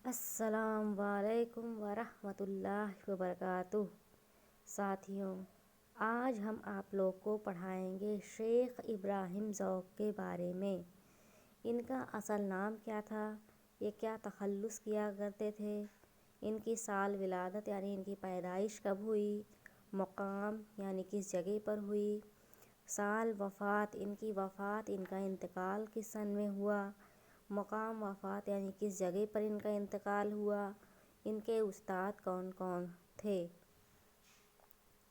السلام علیکم ورحمۃ اللہ وبرکاتہ۔ ساتھیوں، آج ہم آپ لوگ کو پڑھائیں گے شیخ ابراہیم ذوق کے بارے میں۔ ان کا اصل نام کیا تھا، یہ کیا تخلص کیا کرتے تھے، ان کی سال ولادت یعنی ان کی پیدائش کب ہوئی، مقام یعنی کس جگہ پر ہوئی، سال وفات ان کا انتقال کس سن میں ہوا، مقام وفات یعنی کس جگہ پر ان کا انتقال ہوا، ان کے استاد کون کون تھے۔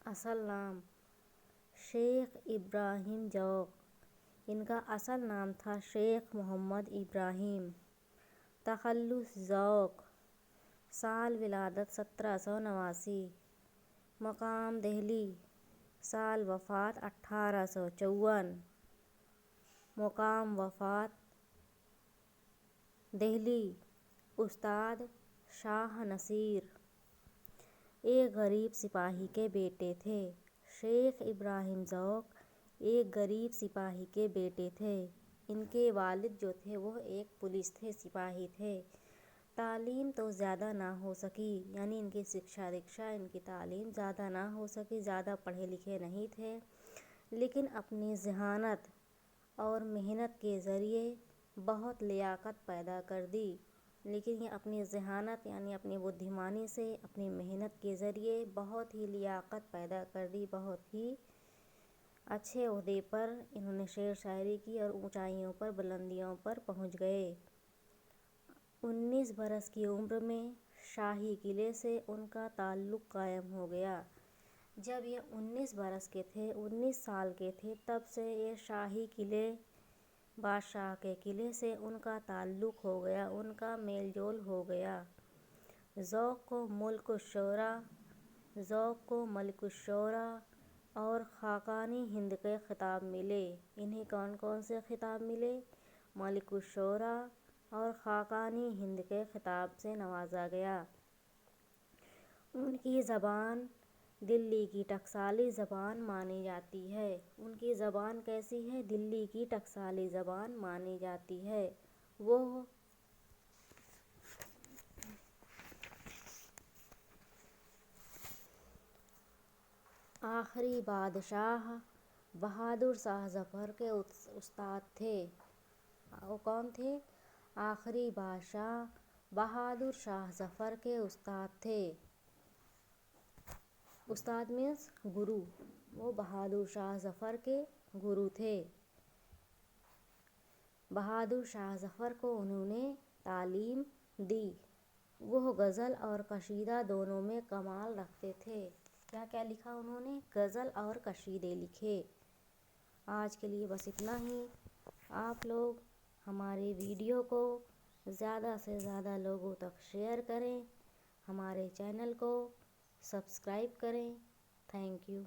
اصل نام شیخ ابراہیم ذوق، ان کا اصل نام تھا شیخ محمد ابراہیم۔ تخلص ذوق، سال ولادت 1789، مقام دہلی، سال وفات 1854، مقام وفات دہلی، استاد شاہ نصیر۔ ایک غریب سپاہی کے بیٹے تھے۔ شیخ ابراہیم ذوق ایک غریب سپاہی کے بیٹے تھے۔ ان کے والد جو تھے وہ ایک پولیس تھے، سپاہی تھے۔ تعلیم تو زیادہ نہ ہو سکی، یعنی ان کی شکشا دیکشا ان کی تعلیم زیادہ نہ ہو سکی، زیادہ پڑھے لکھے نہیں تھے، لیکن اپنی ذہانت اور محنت کے ذریعے بہت لیاقت پیدا کر دی۔ لیکن یہ اپنی ذہانت یعنی اپنی بدھیمانی سے، اپنی محنت کے ذریعے بہت ہی لیاقت پیدا کر دی، بہت ہی اچھے عہدے پر انہوں نے شعر شاعری کی اور اونچائیوں پر، بلندیوں پر پہنچ گئے۔ 19 برس کی عمر میں شاہی قلعے سے ان کا تعلق قائم ہو گیا۔ جب یہ 19 برس کے تھے، 19 سال کے تھے، تب سے یہ شاہی قلعے، بادشاہ کے قلعے سے ان کا تعلق ہو گیا، ان کا میل جول ہو گیا۔ ذوق کو ملک الشعراء اور خاقانِ ہند کے خطاب ملے۔ انہیں کون کون سے خطاب ملے؟ ملک الشعراء اور خاقانِ ہند کے خطاب سے نوازا گیا۔ ان کی زبان دلی کی ٹکسالی زبان مانی جاتی ہے۔ ان کی زبان کیسی ہے؟ دلی کی ٹکسالی زبان مانی جاتی ہے۔ وہ آخری بادشاہ بہادر شاہ ظفر کے استاد تھے۔ وہ کون تھے؟ آخری بادشاہ بہادر شاہ ظفر کے استاد تھے۔ استاد مینس گرو، وہ بہادر شاہ ظفر کے گرو تھے۔ بہادر شاہ ظفر کو انہوں نے تعلیم دی۔ وہ غزل اور قصیدہ دونوں میں کمال رکھتے تھے۔ کیا کیا لکھا انہوں نے؟ غزل اور قصیدے لکھے۔ آج کے لیے بس اتنا ہی۔ آپ لوگ ہمارے ویڈیو کو زیادہ سے زیادہ لوگوں تک شیئر کریں، ہمارے چینل کو سبسکرائب کریں۔ Thank you.